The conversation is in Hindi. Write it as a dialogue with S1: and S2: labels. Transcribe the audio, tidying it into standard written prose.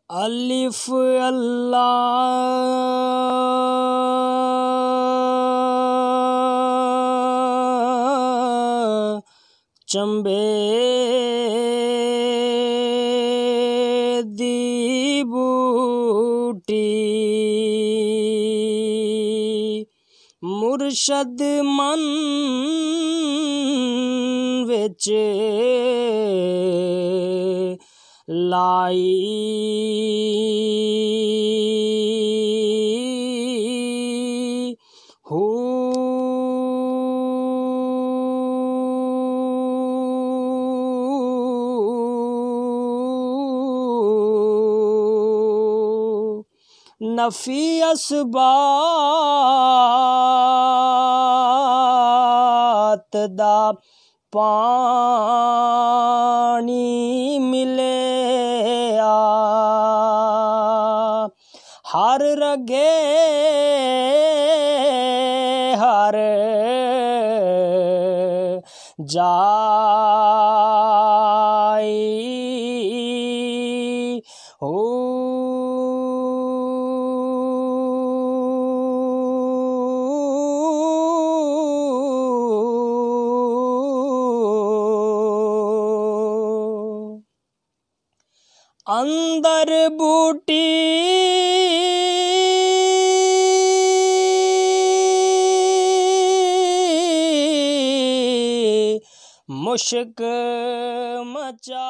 S1: अलिफ अल्लाह चंबे दी बूटी मुर्शद मन विच लाई हो नफी असबात दा पानी मिले हर रगे हर जाई हो अंदर बूटी मुश्क मचा